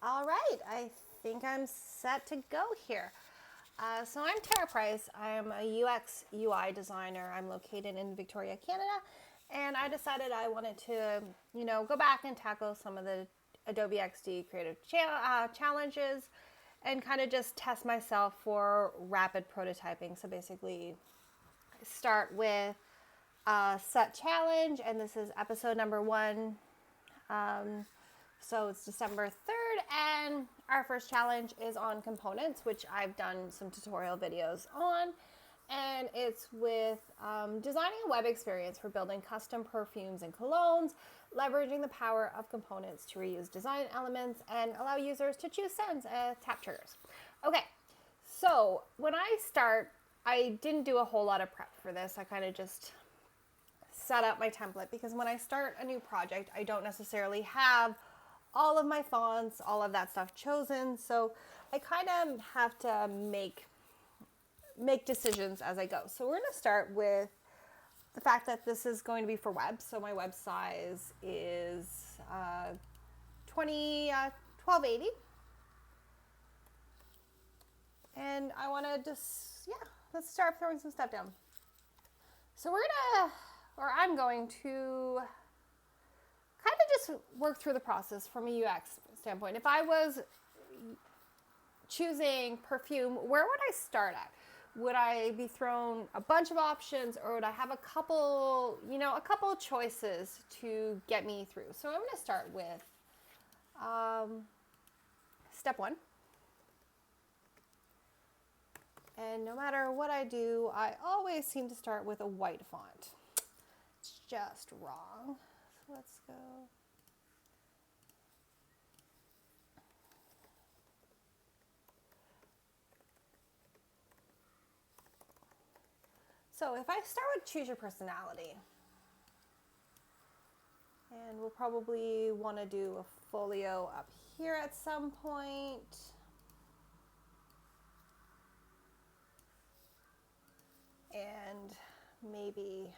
All right, I think I'm set to go here. So I'm Tara Price. I'm a UX UI designer. I'm located in Victoria, Canada, and I decided I wanted to, go back and tackle some of the Adobe XD creative challenges and kind of just test myself for rapid prototyping. So basically, start with a set challenge, and this is episode number 1. So it's December 3rd, and our first challenge is on components, which I've done some tutorial videos on. And it's with designing a web experience for building custom perfumes and colognes, leveraging the power of components to reuse design elements and allow users to choose scents as tap triggers. Okay, so when I start, I didn't do a whole lot of prep for this. I kind of just set up my template because when I start a new project, I don't necessarily have all of my fonts, all of that stuff chosen. So I kind of have to make decisions as I go. So we're going to start with the fact that this is going to be for web. So my web size is 1280. And I want to just, let's start throwing some stuff down. So I'm going to kind of just work through the process from a UX standpoint. If I was choosing perfume, where would I start at? Would I be thrown a bunch of options, or would I have a couple choices to get me through? So I'm going to start with step 1. And no matter what I do, I always seem to start with a white font. It's just wrong. So let's go. So if I start with choose your personality, and we'll probably want to do a folio up here at some point. And maybe,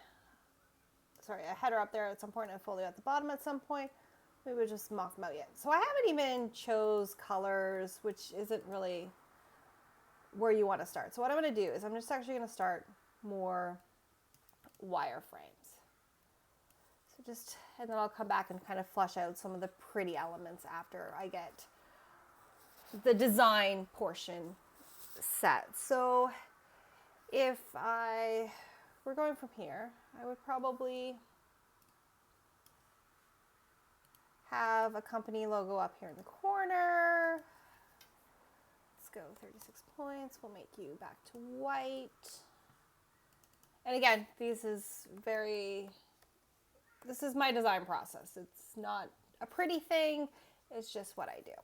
a header up there at some point and a folio at the bottom at some point. We would just mock them out yet. So I haven't even chose colors, which isn't really where you want to start. So what I'm going to do is I'm just actually going to start more wireframes. So and then I'll come back and kind of flush out some of the pretty elements after I get the design portion set. So if we're going from here, I would probably have a company logo up here in the corner. Let's go 36 points. We'll make you back to white. And again, this is my design process. It's not a pretty thing. It's just what I do.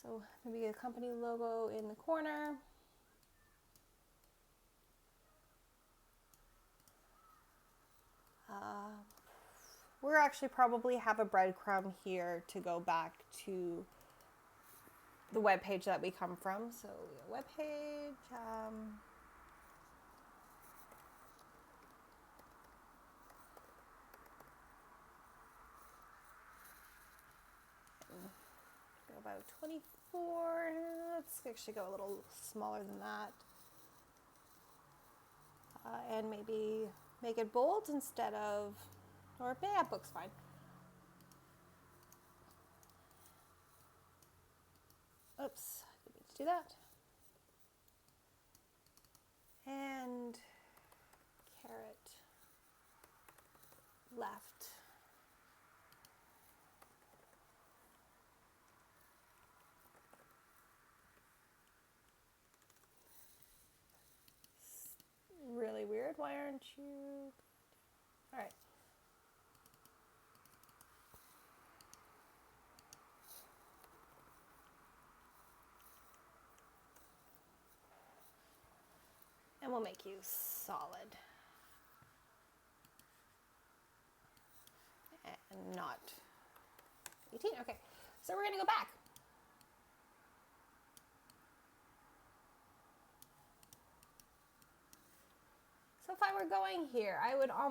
So maybe a company logo in the corner. We're actually probably have a breadcrumb here to go back to the web page that we come from. So web page. Go about 24. Let's actually go a little smaller than that. And maybe make it bold instead of, or yeah, book's fine. Oops, didn't mean to do that. And carrot left. Really weird. Why aren't you? All right. And we'll make you solid. And not 18. Okay. So we're going to go back. So if I were going here, I think I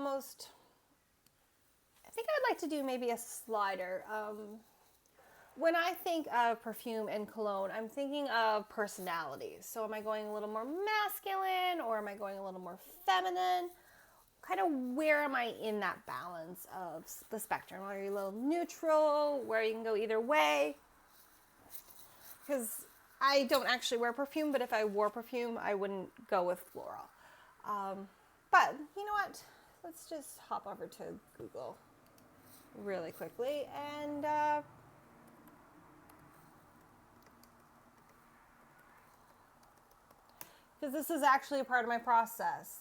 would like to do maybe a slider. When I think of perfume and cologne, I'm thinking of personalities. So am I going a little more masculine or am I going a little more feminine? Kind of where am I in that balance of the spectrum? Are you a little neutral, where you can go either way? Because I don't actually wear perfume, but if I wore perfume, I wouldn't go with floral. But you know what? Let's just hop over to Google really quickly and because this is actually a part of my process.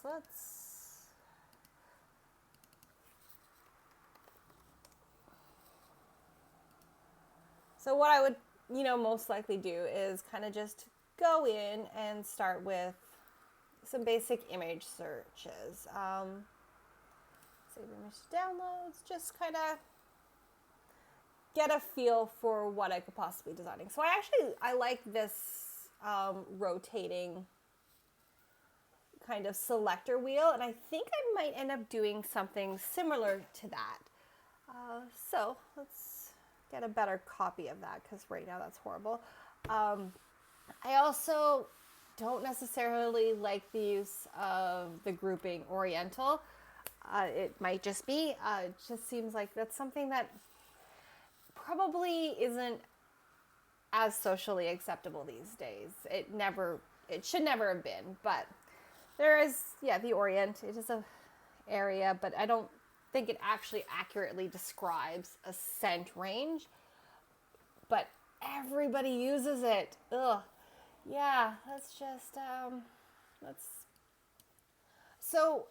So what I would, most likely do is kind of just go in and start with some basic image searches. Save image downloads, just kind of get a feel for what I could possibly be designing. So I like this rotating kind of selector wheel, and I think I might end up doing something similar to that. So let's get a better copy of that because right now that's horrible. I also don't necessarily like the use of the grouping Oriental. It might just be. It just seems like that's something that probably isn't as socially acceptable these days. It should never have been, but there is, the Orient. It is a area, but I don't think it actually accurately describes a scent range. But everybody uses it. Ugh. Yeah, let's just, So,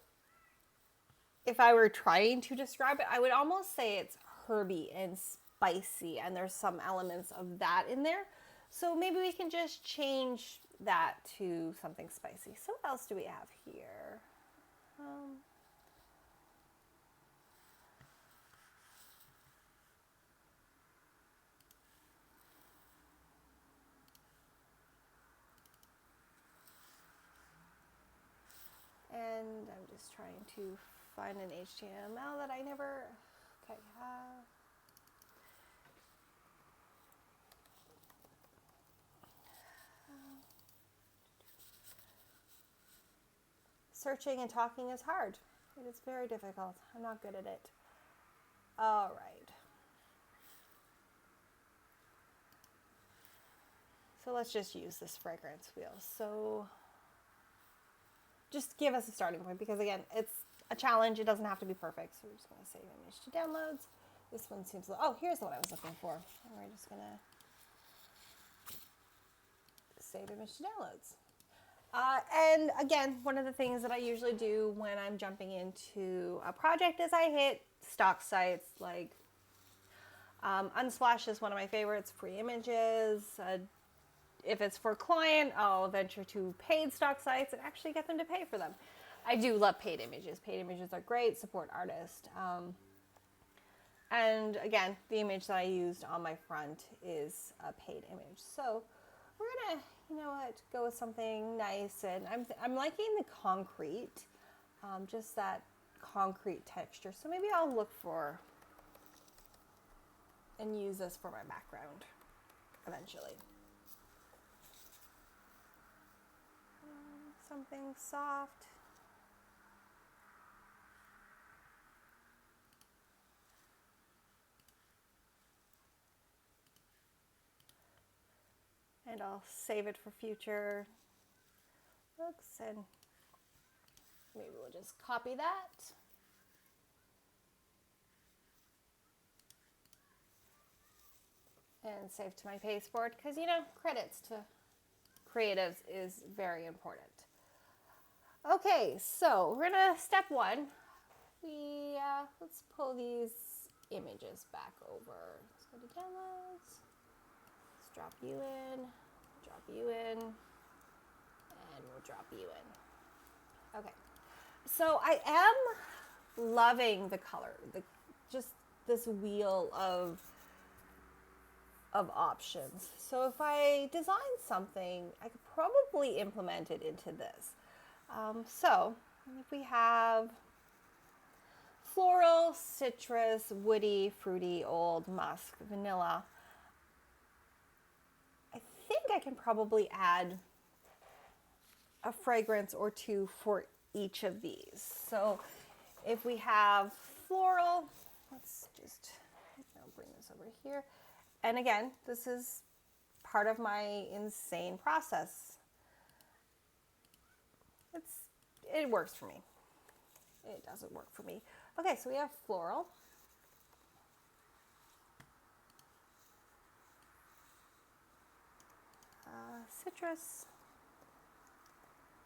if I were trying to describe it, I would almost say it's herby and spicy, and there's some elements of that in there. So maybe we can just change that to something spicy. So what else do we have here? And I'm just trying to find an HTML that I never, okay. Searching and talking is hard. It is very difficult. I'm not good at it. All right. So let's just use this fragrance wheel. So just give us a starting point because again, it's a challenge. It doesn't have to be perfect. So we're just going to save image to downloads. This one seems, oh, here's the one I was looking for. And we're just going to save image to downloads. And again, one of the things that I usually do when I'm jumping into a project is I hit stock sites like Unsplash is one of my favorites, free images. If it's for a client, I'll venture to paid stock sites and actually get them to pay for them. I do love paid images. Paid images are great, support artists. And again, the image that I used on my front is a paid image. So we're gonna, go with something nice, and I'm liking the concrete, just that concrete texture. So maybe I'll look for and use this for my background eventually. Something soft. And I'll save it for future looks, and maybe we'll just copy that. And save to my pasteboard because, credits to creatives is very important. Okay, so we're gonna step one. Let's pull these images back over. Let's go to downloads. Let's drop you in, and we'll drop you in. Okay, so I am loving the color, just this wheel of options. So if I design something, I could probably implement it into this. So if we have floral, citrus, woody, fruity, old, musk, vanilla, I can probably add a fragrance or two for each of these. So if we have floral, let's just bring this over here. And again, this is part of my insane process. It works for me. It doesn't work for me. Okay, so we have floral. Citrus.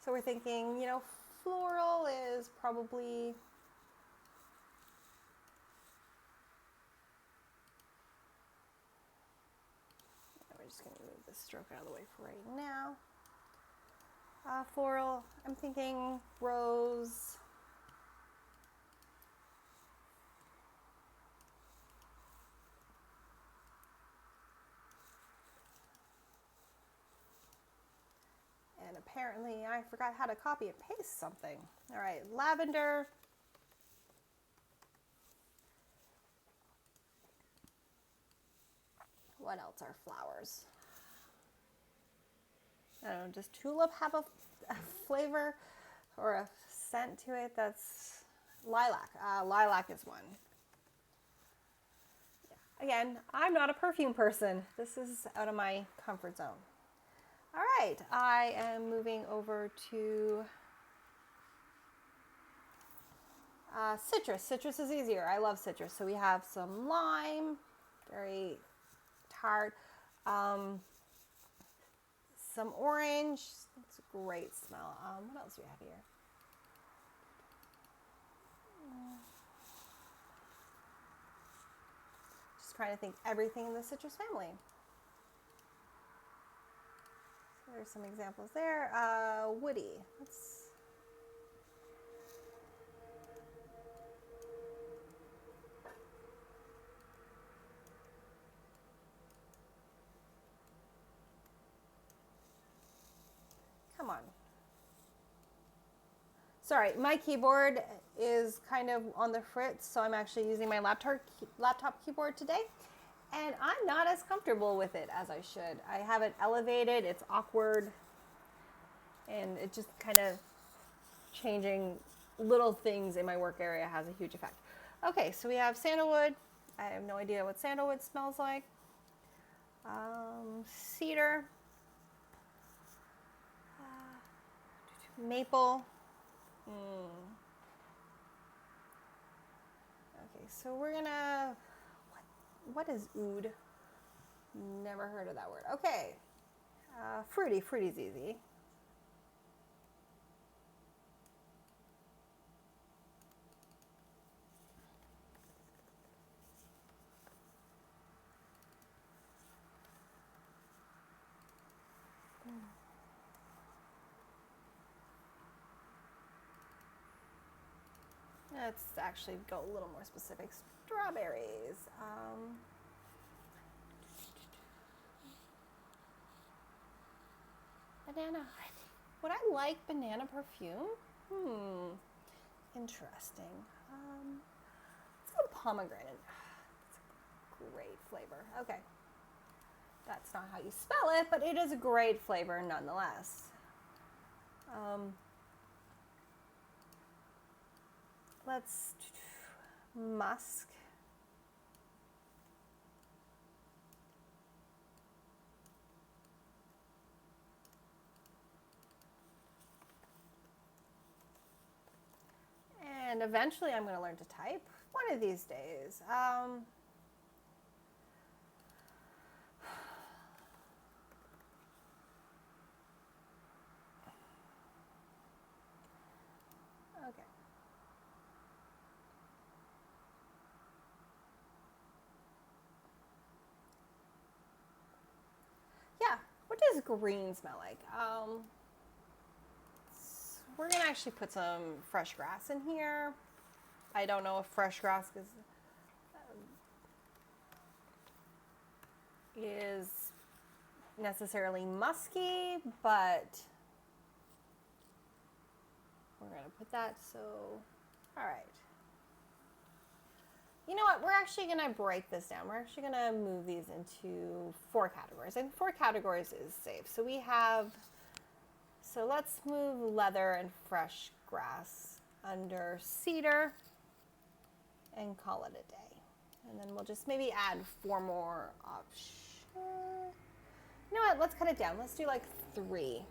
So we're thinking, you know, floral is probably we're just going to move this stroke out of the way for right now. Floral, I'm thinking rose. And apparently I forgot how to copy and paste something. All right, lavender. What else are flowers? I don't know, does tulip have a flavor or a scent to it? That's lilac. Lilac is one. Yeah. Again, I'm not a perfume person. This is out of my comfort zone. All right, I am moving over to citrus. Citrus is easier. I love citrus. So we have some lime, very tart. Some orange. That's a great smell. What else do we have here? Just trying to think everything in the citrus family. So there's some examples there. Woody. Come on. Sorry, my keyboard is kind of on the fritz, so I'm actually using my laptop keyboard today. And I'm not as comfortable with it as I should. I have it elevated, it's awkward, and it just kind of changing little things in my work area has a huge effect. Okay, so we have sandalwood. I have no idea what sandalwood smells like. Cedar. Maple. Okay, so we're gonna, what is oud? Never heard of that word. Okay, fruity. Fruity's easy. Let's actually go a little more specific. Strawberries. Banana. Would I like banana perfume? Interesting. Let's go pomegranate. It's a great flavor. Okay. That's not how you spell it, but it is a great flavor nonetheless. Let's musk. And eventually I'm going to learn to type one of these days. Okay. Yeah, what does green smell like? We're gonna actually put some fresh grass in here. I don't know if fresh grass is necessarily musky, but we're gonna put that. So, all right. You know what? We're actually going to break this down. We're actually going to move these into 4 categories. And 4 categories is safe. So we have, so let's move leather and fresh grass under cedar and call it a day. And then we'll just maybe add 4 more options. You know what? Let's cut it down. Let's do like 3.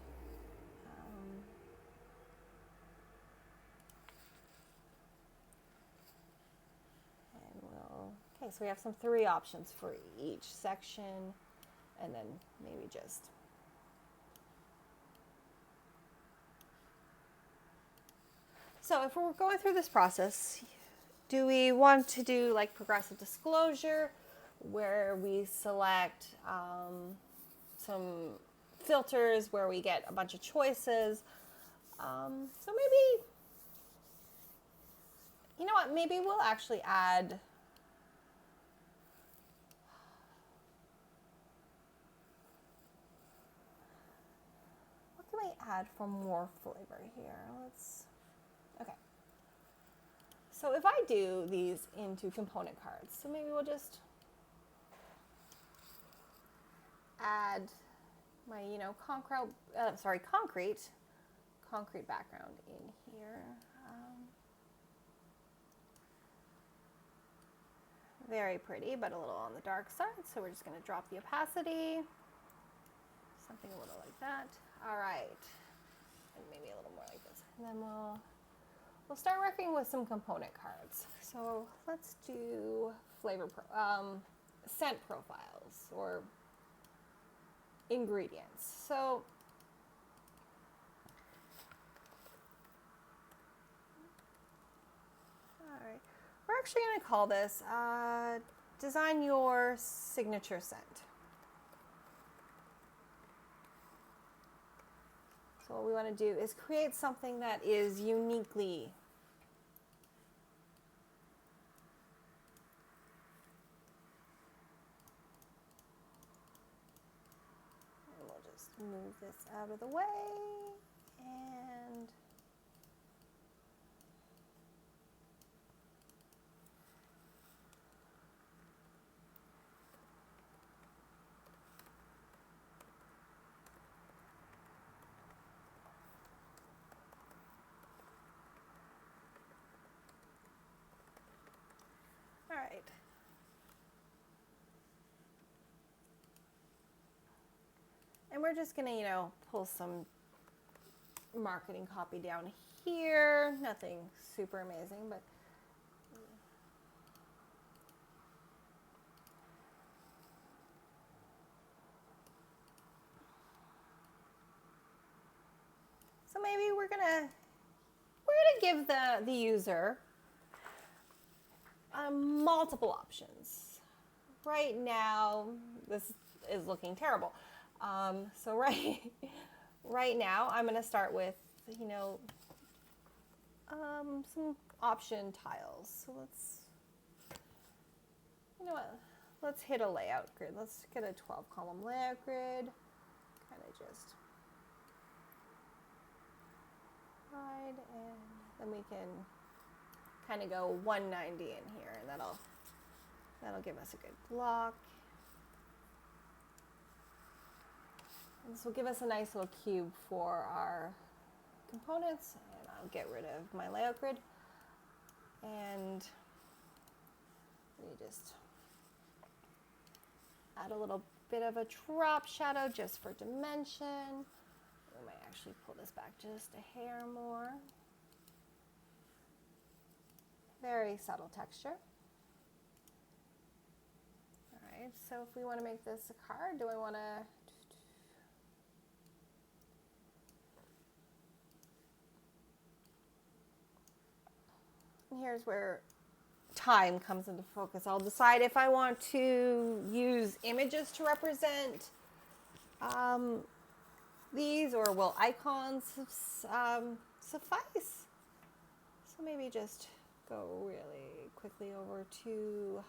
Okay, so we have some 3 options for each section, and then maybe just so if we're going through this process, do we want to do like progressive disclosure where we select some filters where we get a bunch of choices? So maybe, you know what, maybe we'll actually add add for more flavor here. Okay. So if I do these into component cards, so maybe we'll just add my, concrete background in here. Very pretty, but a little on the dark side. So we're just going to drop the opacity, something a little like that. All right, and maybe a little more like this. And then we'll start working with some component cards. So let's do scent profiles or ingredients. So, all right, we're actually going to call this design your signature scent. So what we want to do is create something that is uniquely and we'll just move this out of the way and all right. And we're just going to, pull some marketing copy down here. Nothing super amazing, but so maybe we're gonna give the user multiple options. Right now, this is looking terrible. So right now, I'm going to start with, some option tiles. So let's hit a layout grid. Let's get a 12-column layout grid. Kind of just hide, and then we can kind of go 190 in here, and that'll give us a good block. And this will give us a nice little cube for our components, and I'll get rid of my layout grid. And we just add a little bit of a drop shadow just for dimension. We might actually pull this back just a hair more. Very subtle texture. All right, so if we want to make this a card, do I want to... And here's where time comes into focus. I'll decide if I want to use images to represent these, or will icons suffice? So maybe just go really quickly over to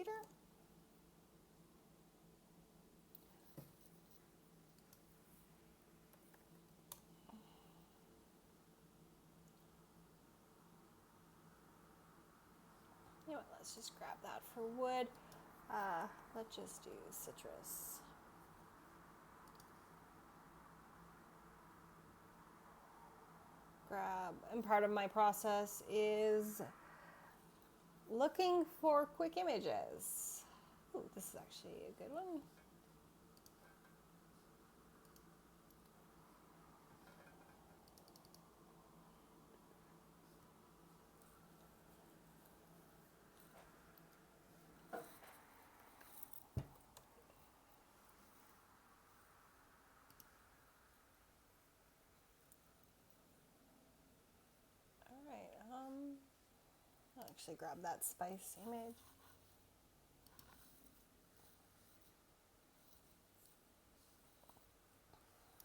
cedar. You know what, let's just grab that for wood. Let's just do citrus. And part of my process is looking for quick images. Ooh, this is actually a good one. All right, I'll actually grab that spice image.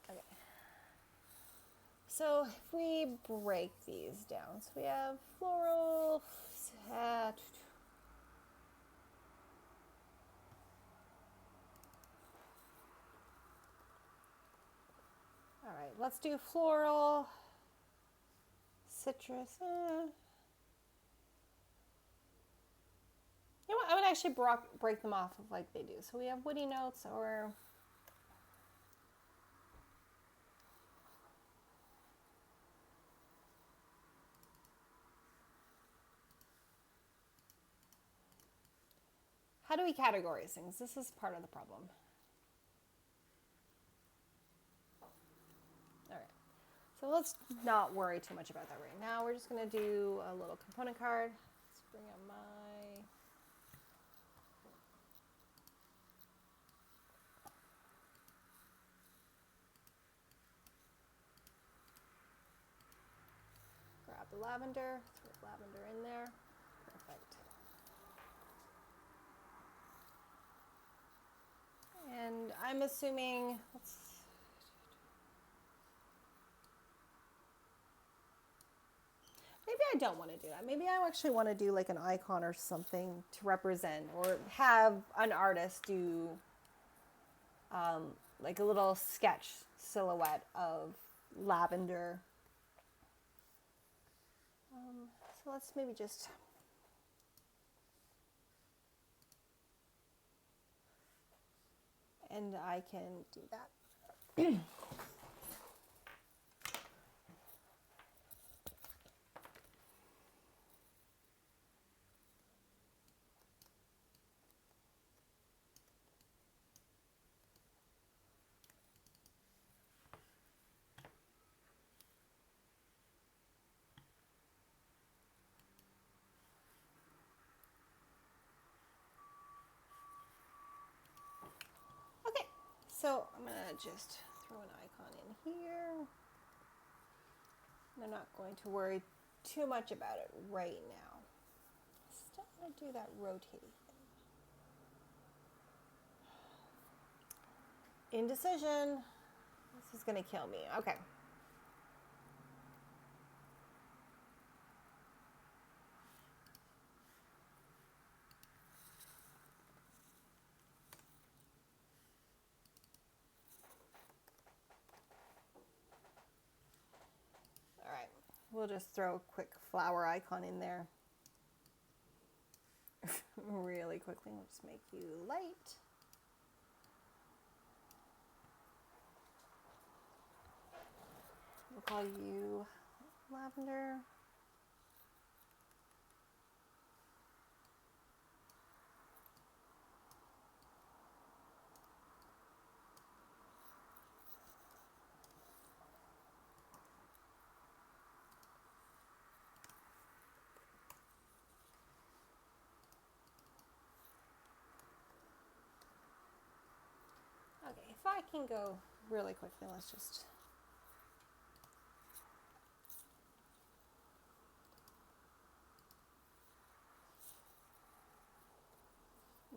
Okay. So if we break these down, so we have floral, all right, let's do floral, citrus. You know what, I would actually break them off of like they do. So we have woody notes, or how do we categorize things? This is part of the problem. All right, so let's not worry too much about that right now. We're just gonna do a little component card. Let's bring up my... Grab the lavender, throw lavender in there. Perfect. And I'm assuming, maybe I don't want to do that. Maybe I actually want to do like an icon or something to represent, or have an artist do like a little sketch silhouette of lavender. So let's maybe just... And I can do that. So I'm going to just throw an icon in here. I'm not going to worry too much about it right now. Still going to do that rotating thing. Indecision. This is going to kill me. Okay. We'll just throw a quick flower icon in there really quickly. We'll just make you light. We'll call you lavender. Okay, if I can go really quickly, let's just...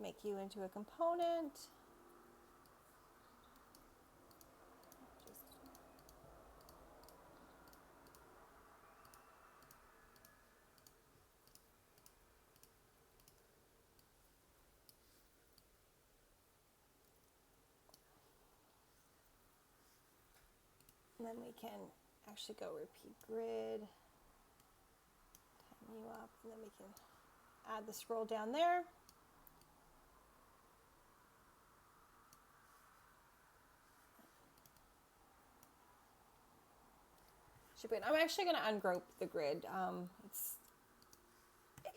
make you into a component. And then we can actually go repeat grid, tighten you up, and then we can add the scroll down there. I'm actually going to ungroup the grid.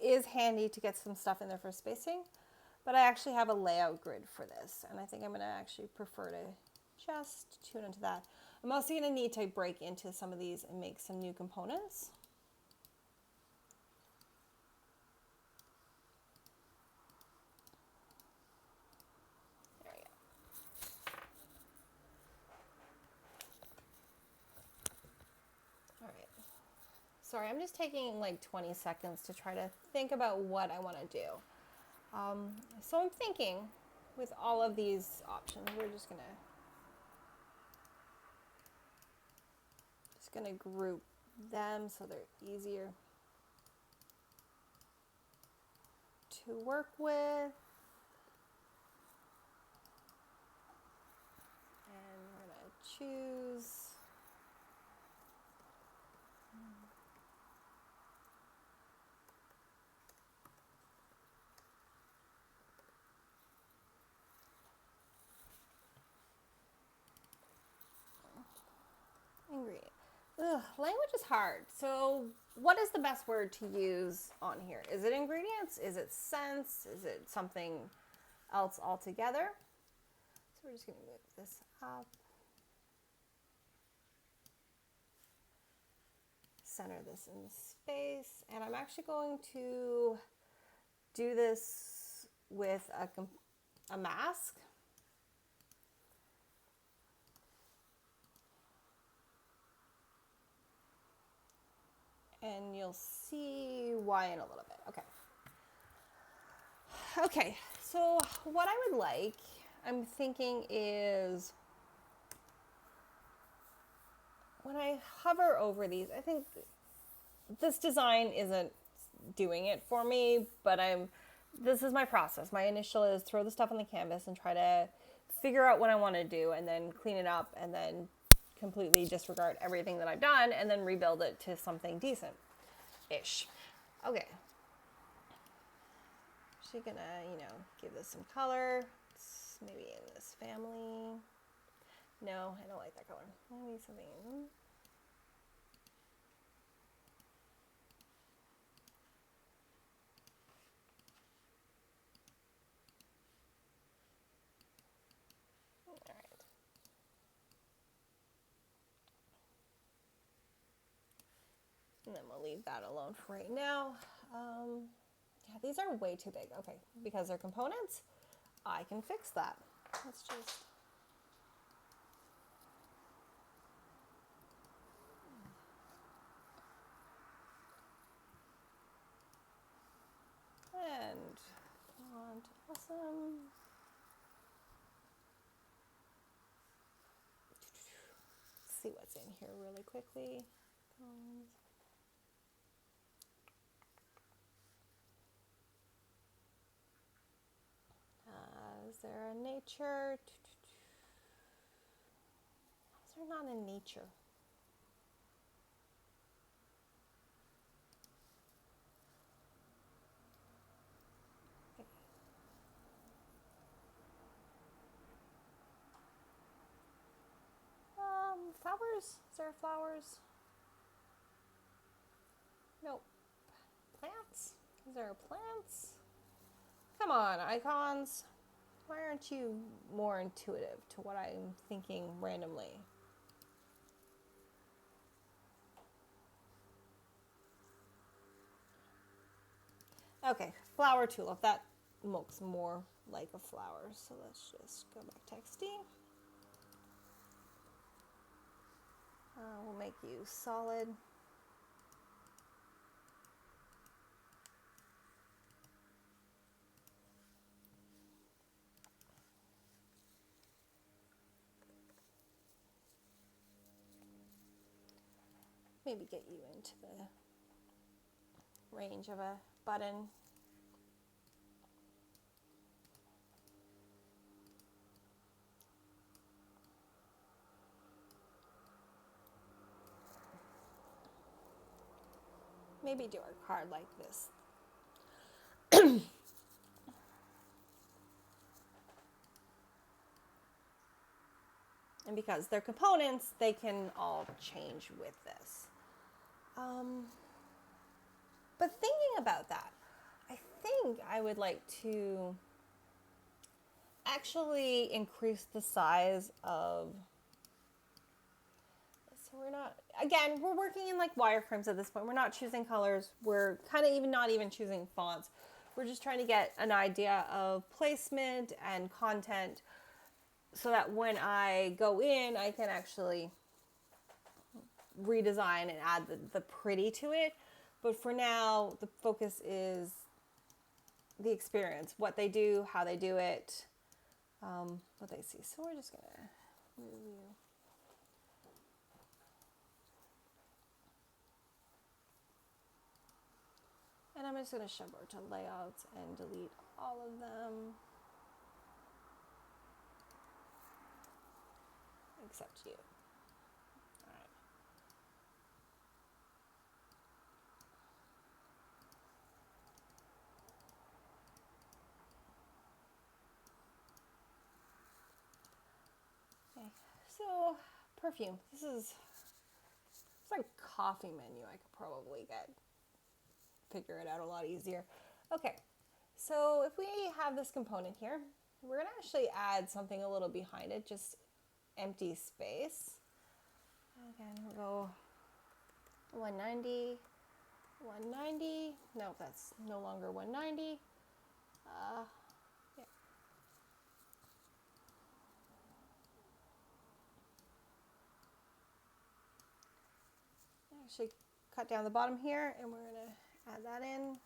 It is handy to get some stuff in there for spacing, but I actually have a layout grid for this, and I think I'm going to actually prefer to just tune into that. I'm also going to need to break into some of these and make some new components. There we go. All right. Sorry, I'm just taking like 20 seconds to try to think about what I want to do. So I'm thinking with all of these options, we're just gonna group them so they're easier to work with. And we're gonna choose ingredient. Language is hard. So what is the best word to use on here? Is it ingredients? Is it scents? Is it something else altogether? So we're just going to move this up. Center this in space. And I'm actually going to do this with a mask. And you'll see why in a little bit. Okay, so what I would like, I'm thinking is, when I hover over these, I think this design isn't doing it for me, but this is my process. My initial is throw the stuff on the canvas and try to figure out what I want to do and then clean it up and then completely disregard everything that I've done and then rebuild it to something decent-ish. Okay. Actually gonna, give this some color. It's maybe in this family. No, I don't like that color. Maybe something. All right. And then we'll leave that alone for right now. Yeah, these are way too big. Okay, because they're components, I can fix that. Let's just... And font, awesome. Let's see what's in here really quickly. Is there a nature? Is there not a nature? Flowers? Is there flowers? Nope. Plants? Is there plants? Come on, icons. Why aren't you more intuitive to what I'm thinking randomly? Okay, flower tulip. That looks more like a flower. So let's just go back to XD. We'll make you solid. Maybe get you into the range of a button. maybe do our card like this. And because they're components, they can all change with this. But thinking about that, I think I would like to actually increase the size of, so we're not, again, we're working in like wireframes at this point. We're not choosing colors. We're kind of not even choosing fonts. We're just trying to get an idea of placement and content so that when I go in, I can actually redesign and add the pretty to it. But for now, the focus is the experience, what they do, how they do it, what they see. So we're just gonna move you. And I'm just gonna shove over to layouts and delete all of them. Except you. All right. Okay. So, perfume. It's like coffee menu. I could probably figure it out a lot easier. Okay. So if we have this component here, we're gonna actually add something a little behind it, just empty space. Again, we'll go 190, 190. No, that's no longer 190. Yeah. Actually, cut down the bottom here, and we're gonna add that in.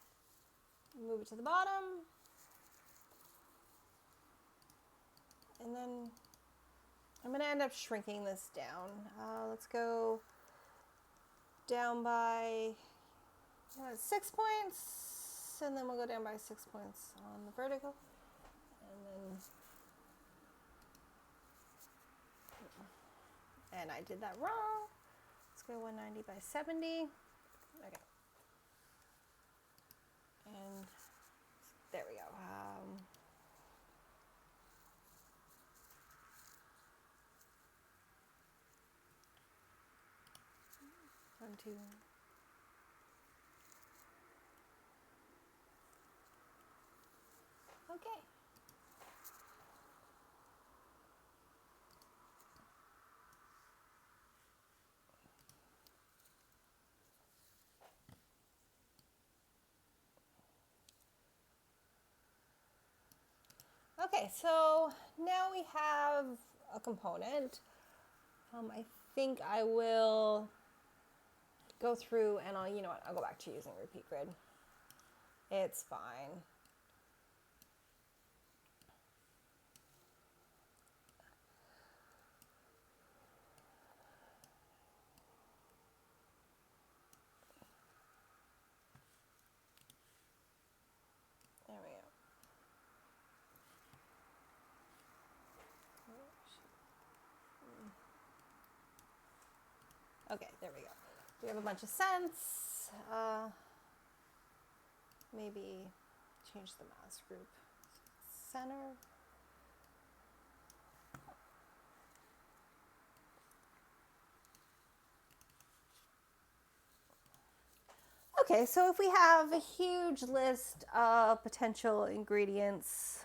Move it to the bottom, and then I'm gonna end up shrinking this down. Let's go down by 6 points, and then we'll go down by 6 points on the vertical, and I did that wrong. Let's go 190 by 70. Okay, and there we go. 1, 2. Okay. Okay, so now we have a component. I think I will go through and you know what, I'll go back to using repeat grid. It's fine. There we go. Okay, there we go. We have a bunch of scents. Maybe change the mask group. Center. Okay, so if we have a huge list of potential ingredients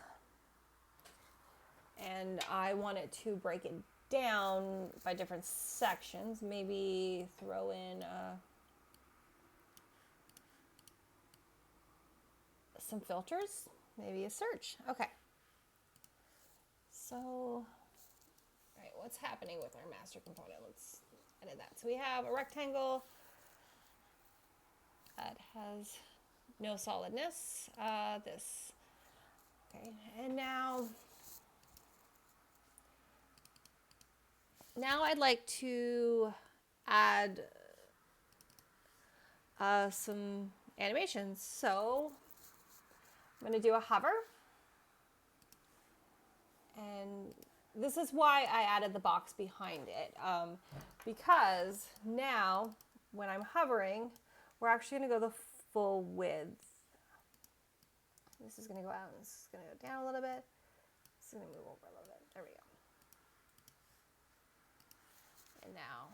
and I wanted to break it down by different sections, maybe throw in some filters, maybe a search. Okay. So, all right, what's happening with our master component? Let's edit that. So we have a rectangle. It has no solidness. This. Okay, and now I'd like to add some animations. So I'm going to do a hover. And this is why I added the box behind it. Because now when I'm hovering, we're actually going to go the full width. This is going to go out and this is going to go down a little bit. This is going to move over a little bit. There we go. And now,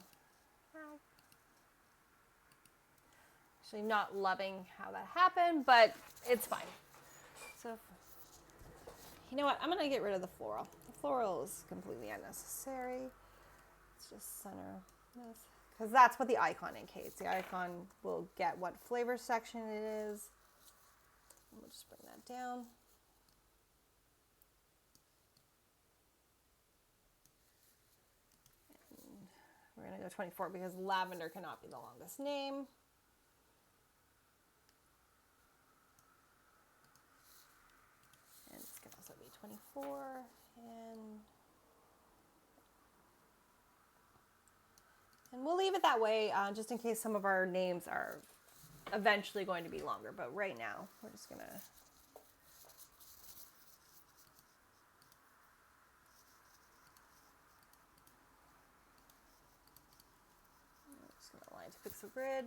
actually not loving how that happened, but it's fine. So, you know what? I'm going to get rid of the floral. The floral is completely unnecessary. Let's just center this, because that's what the icon indicates. The icon will get what flavor section it is. We'll just bring that down. And we're going to go 24 because lavender cannot be the longest name. And this can also be 24. And we'll leave it that way just in case some of our names are eventually going to be longer. But right now, we're just going to... Line to fix a grid.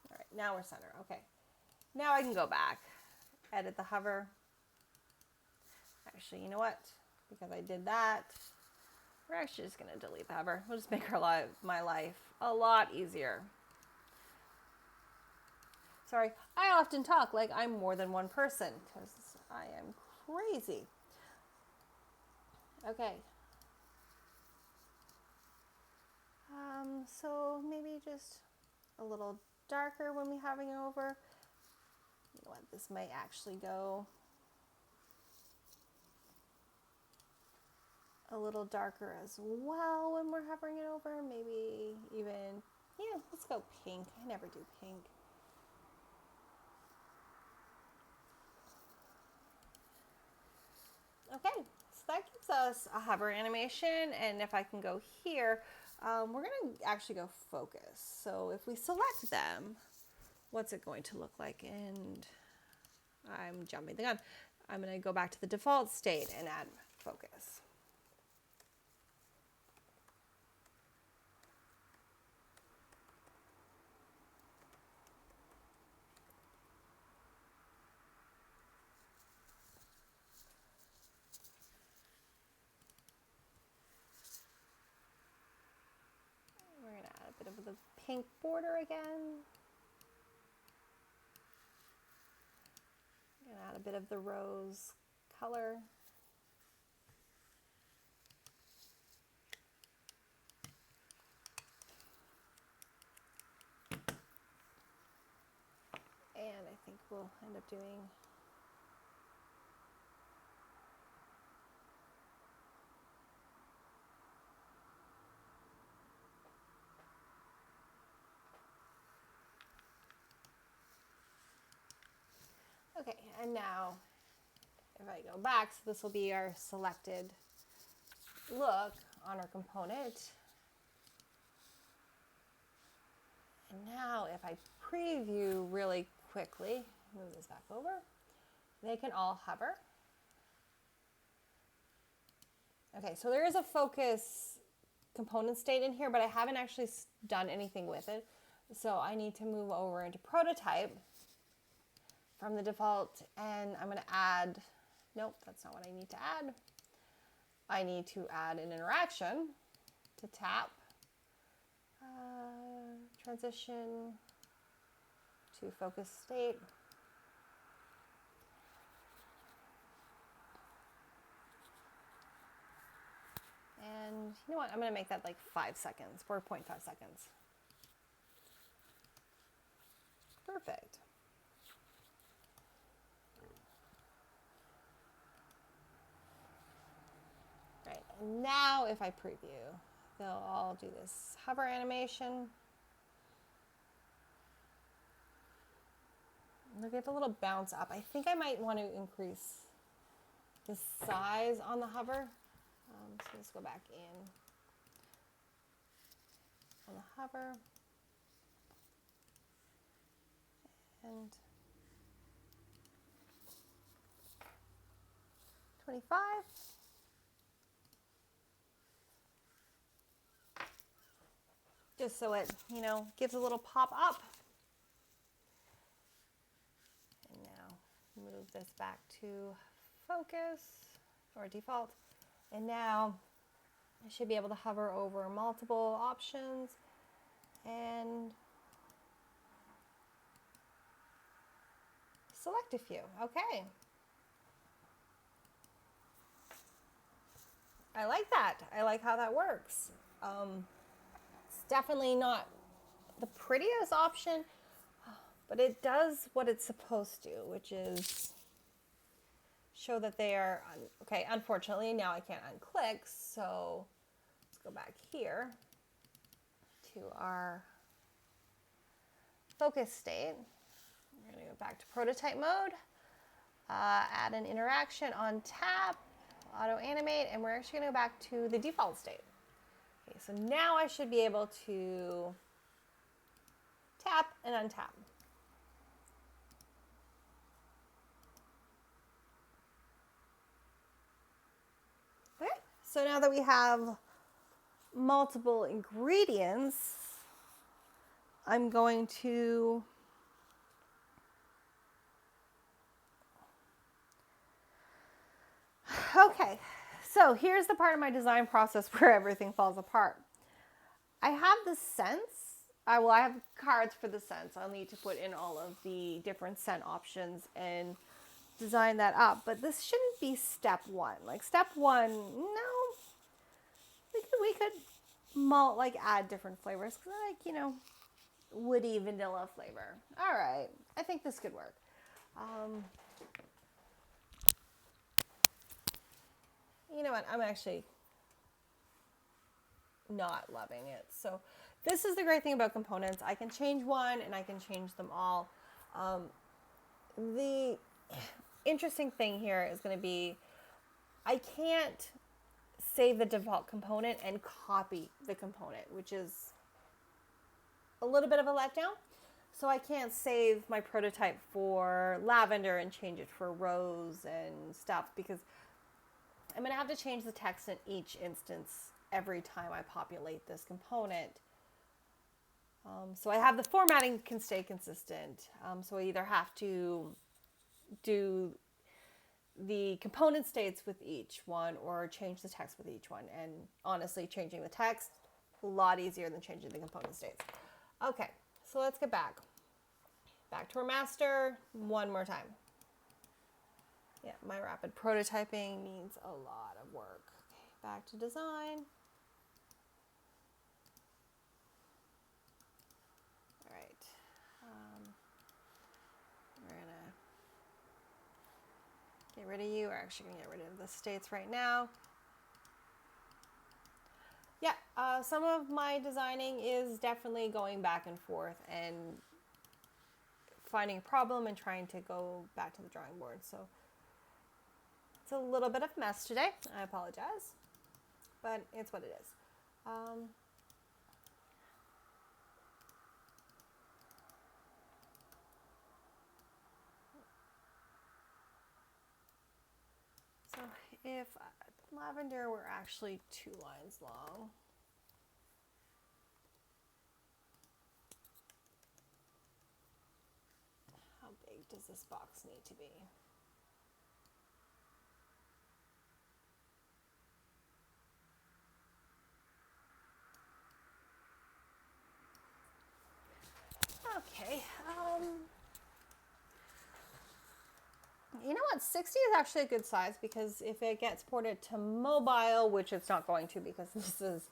All right, now we're center. Okay, now I can go back, edit the hover. Actually, you know what? Because I did that, we're actually just going to delete the hover. We'll just make my life a lot easier. Sorry, I often talk like I'm more than one person because I am crazy. Okay. So maybe just a little darker when we're having it over. You know what, this might actually go a little darker as well when we're hovering it over. Maybe even, yeah, let's go pink. I never do pink. Okay, so that gives us a hover animation, and if I can go here, we're going to actually go focus. So if we select them, what's it going to look like? And I'm jumping the gun. I'm going to go back to the default state and add focus. We're going to add a bit of the pink border again. I'm going to add a bit of the rose color. And I think we'll end up doing okay, and now if I go back, so this will be our selected look on our component. And now if I preview really quickly, move this back over, they can all hover. Okay, so there is a focus component state in here, but I haven't actually done anything with it. So I need to move over into prototype from the default, and I'm going to add, nope, that's not what I need to add. I need to add an interaction to tap, transition to focus state. And you know what, I'm going to make that like 5 seconds, 4.5 seconds. Perfect. Right, and now if I preview, they'll all do this hover animation. They'll get a little bounce up. I think I might want to increase the size on the hover. So let's go back in on the hover. And 25. just so it, you know, gives a little pop up. And now move this back to focus or default. And now I should be able to hover over multiple options and select a few. Okay. I like that. I like how that works. It's definitely not the prettiest option, but it does what it's supposed to, which is show that they are, okay, unfortunately now I can't unclick, so let's go back here to our focus state. We're going to go back to prototype mode, add an interaction on tap, auto animate, and we're actually going to go back to the default state. Okay, so now I should be able to tap and untap. Okay, so now that we have multiple ingredients, I'm going to okay, so here's the part of my design process where everything falls apart. I have the scents. I have cards for the scents. I'll need to put in all of the different scent options and design that up. But this shouldn't be step one. Like step one, no. We could add different flavors. Like, you know, woody vanilla flavor. All right, I think this could work. You know what? I'm actually not loving it. So this is the great thing about components. I can change one and I can change them all. The interesting thing here is going to be I can't save the default component and copy the component, which is a little bit of a letdown. So I can't save my prototype for lavender and change it for rose and stuff because I'm going to have to change the text in each instance every time I populate this component. So I have the formatting can stay consistent. So I either have to do the component states with each one or change the text with each one. And honestly, changing the text, a lot easier than changing the component states. Okay, so let's get back. Back to our master one more time. Yeah, my rapid prototyping needs a lot of work. Okay, back to design. All right. We're gonna get rid of you. We're actually gonna get rid of the states right now. Yeah, some of my designing is definitely going back and forth and finding a problem and trying to go back to the drawing board. So it's a little bit of a mess today. I apologize, but it's what it is. So if lavender were actually 2 lines long, how big does this box need to be? Okay. You know what? 60 is actually a good size because if it gets ported to mobile, which it's not going to because this is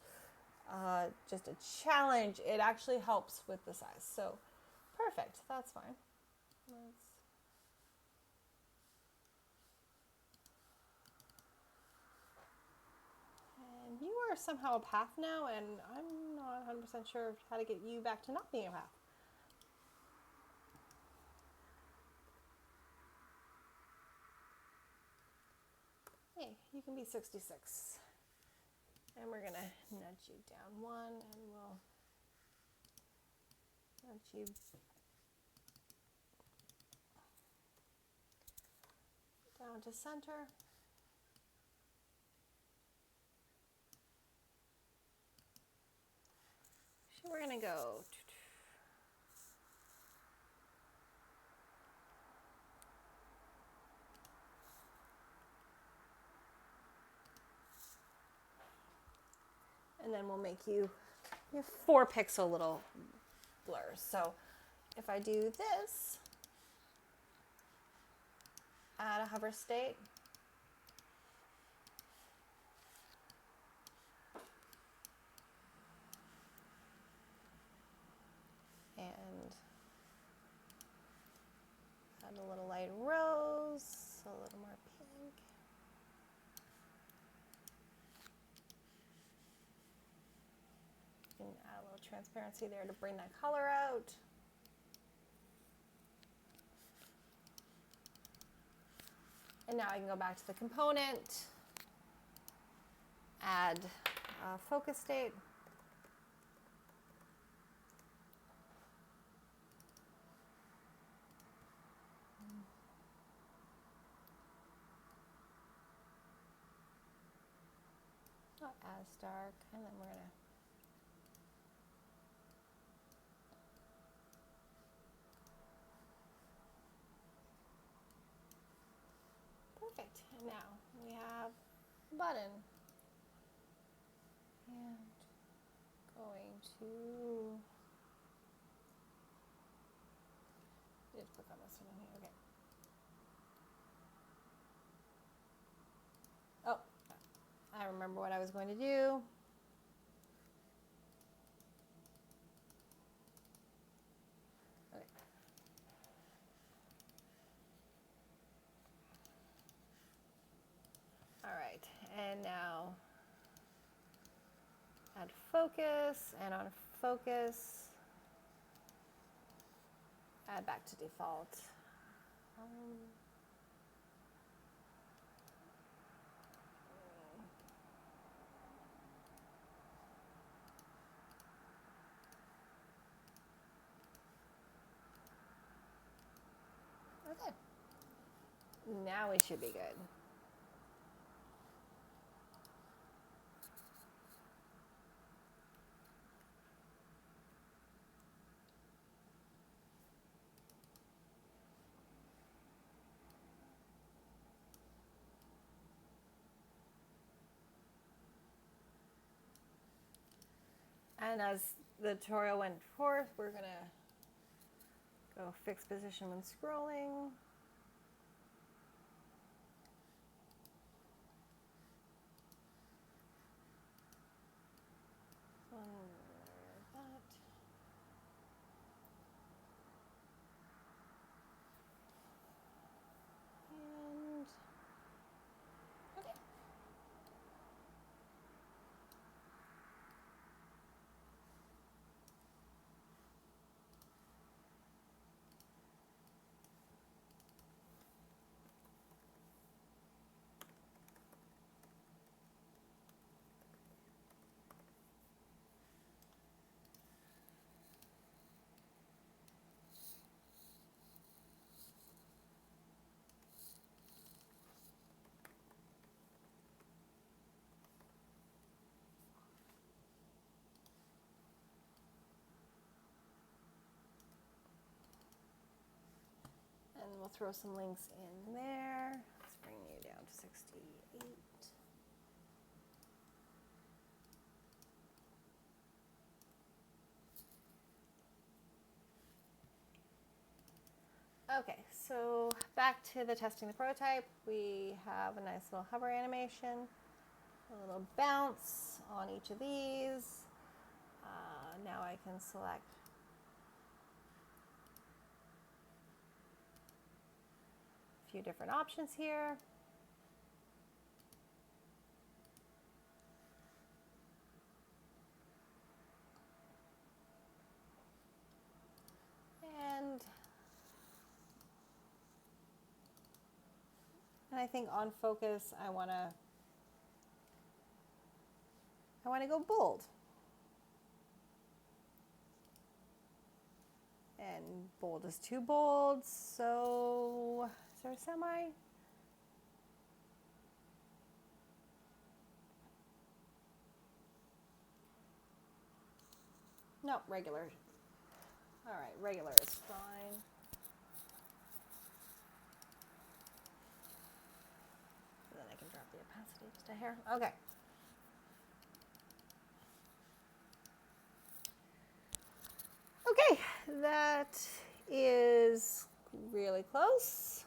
just a challenge, it actually helps with the size. So perfect. That's fine. And you are somehow a path now, and I'm not 100% sure how to get you back to not being a path. Hey, you can be 66. And we're gonna nudge you down 1 and we'll nudge you down to center. We're gonna go. And then we'll make you 4-pixel little blurs. So if I do this, add a hover state. And add a little light rose, a little more pink. You can add a little transparency there to bring that color out. And now I can go back to the component, add a focus state. Not as dark, and then we're gonna perfect. And now we have a button. And going to just click on this one here. Okay. Oh, I remember what I was going to do. Okay. All right, and now add focus, and on focus, add back to default. Okay. Now we should be good. And as the tutorial went forth, we're gonna go fix position when scrolling. And we'll throw some links in there. Let's bring you down to 68. Okay, so back to the testing the prototype. We have a nice little hover animation, a little bounce on each of these. Now I can select a few different options here. And I think on focus, I want to go bold. And bold is too bold, so is there a semi? No, regular. All right, regular is fine. And then I can drop the opacity just a hair. Okay. Okay, that is really close.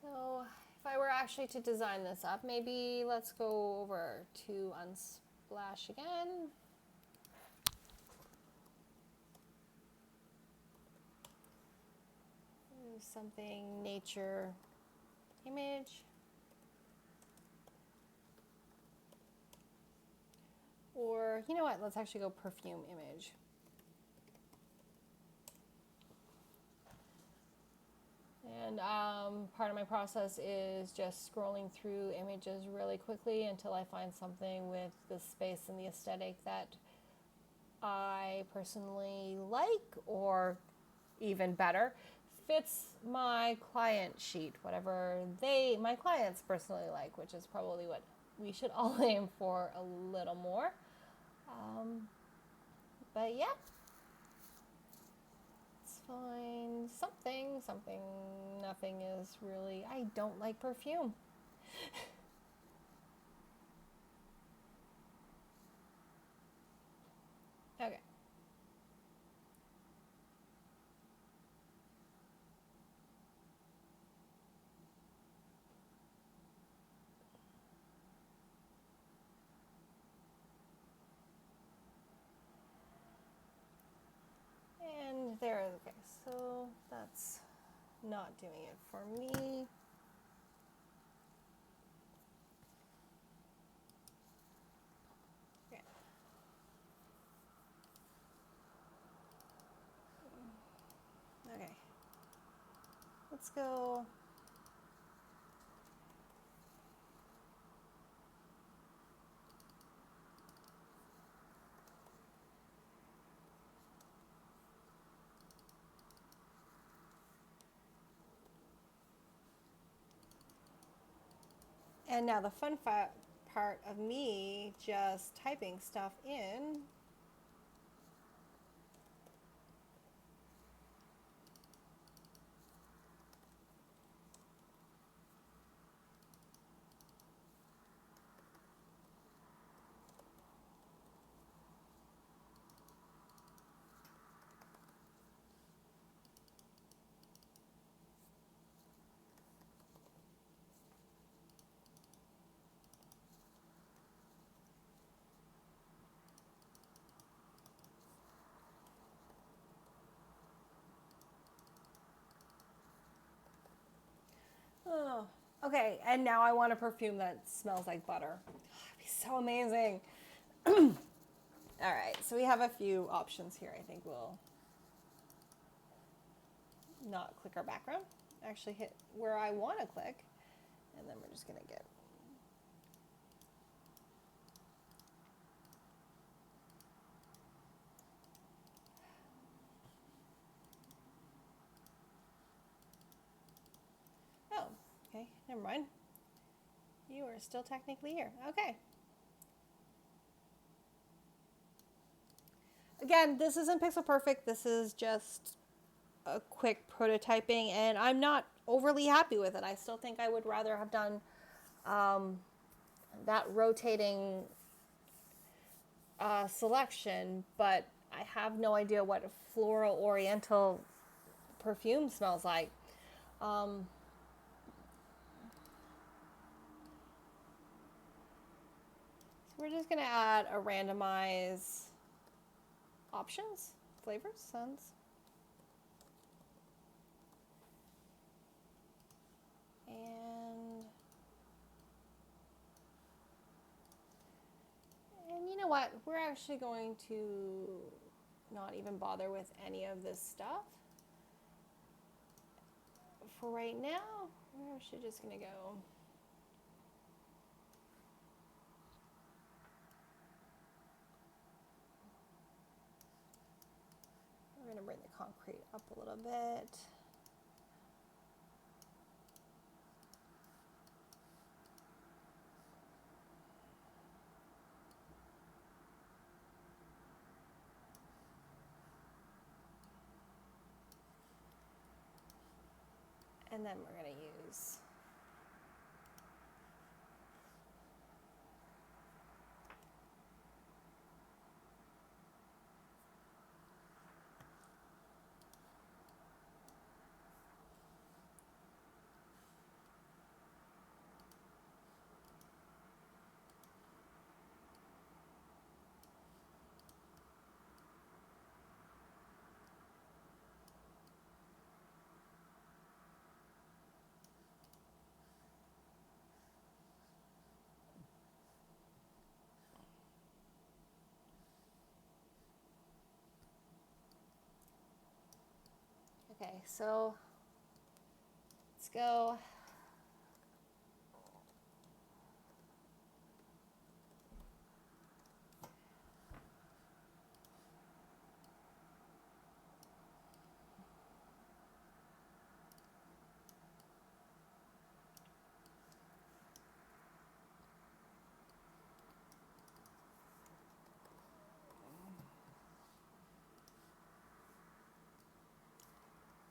So if I were actually to design this up, maybe let's go over to Unsplash again. Something nature image. Or, you know what, let's actually go perfume image. And part of my process is just scrolling through images really quickly until I find something with the space and the aesthetic that I personally like, or even better, fits my client sheet, whatever my clients personally like, which is probably what we should all aim for a little more. But yeah, let's find something. Nothing is really, I don't like perfume. Okay. And there, okay, so that's not doing it for me. Okay. Okay. Let's go. And now the fun part of me just typing stuff in. Oh, okay, and now I want a perfume that smells like butter. Oh, it'd be so amazing. All right, so we have a few options here. I think we'll not click our background, actually hit where I want to click, and then we're just gonna get. Oh, okay, never mind. You are still technically here. Okay. Again, this isn't pixel perfect. This is just a quick prototyping, and I'm not overly happy with it. I still think I would rather have done that rotating selection, but I have no idea what a floral oriental perfume smells like. So we're just gonna add a randomize options, flavors, scents. And you know what? We're actually going to not even bother with any of this stuff. For right now, we're actually just going to go. We're going to bring the concrete up a little bit. And then we're going to use okay, so let's go.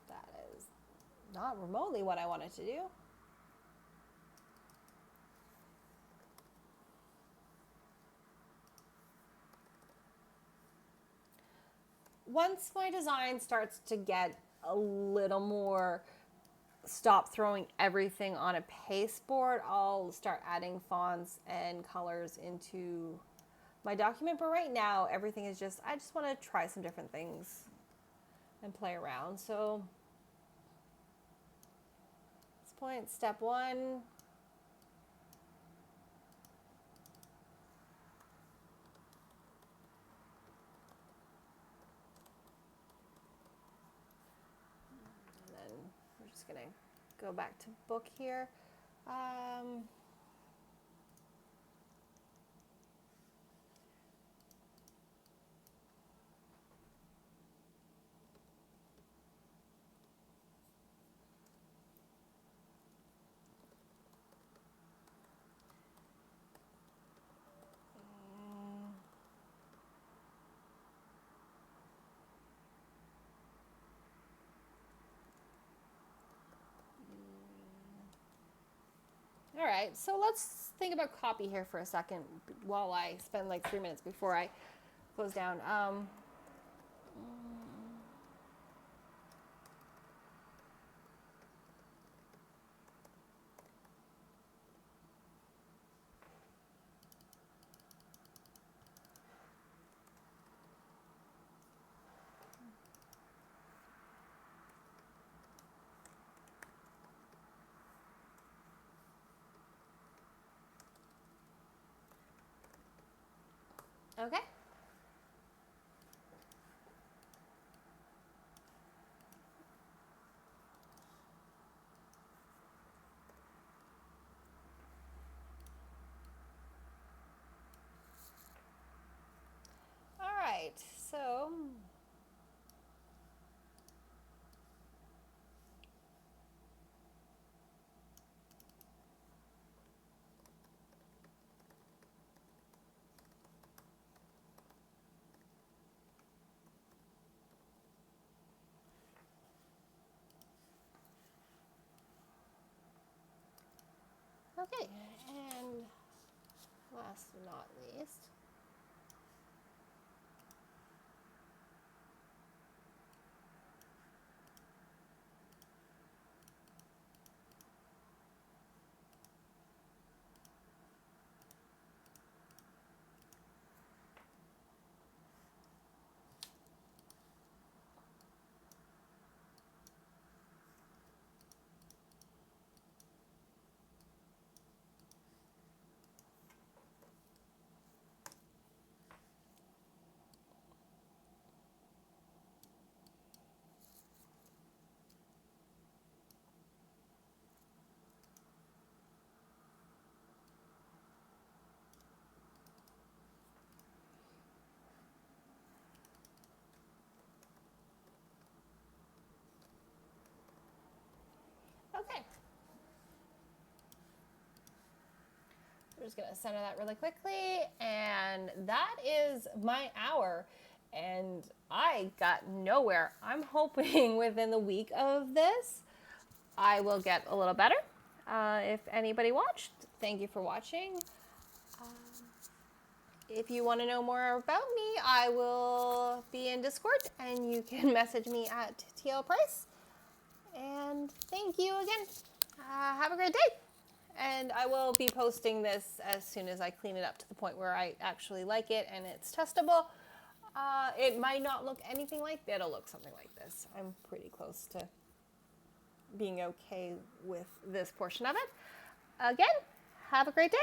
That is not remotely what I wanted to do. Once my design starts to get a little more, stop throwing everything on a pasteboard, I'll start adding fonts and colors into my document. But right now, everything is just, I just want to try some different things and play around. So at this point, step one, we're just gonna go back to book here. All right, so let's think about copy here for a second while I spend like 3 minutes before I close down. Okay. All right, so okay, and last but not least, okay. We're just gonna center that really quickly, and that is my hour. And I got nowhere. I'm hoping within the week of this, I will get a little better. If anybody watched, thank you for watching. If you want to know more about me, I will be in Discord, and you can message me at TL Price. And thank you again. Have a great day. And I will be posting this as soon as I clean it up to the point where I actually like it and it's testable. It might not look anything like that. It'll look something like this. I'm pretty close to being okay with this portion of it. Again, have a great day.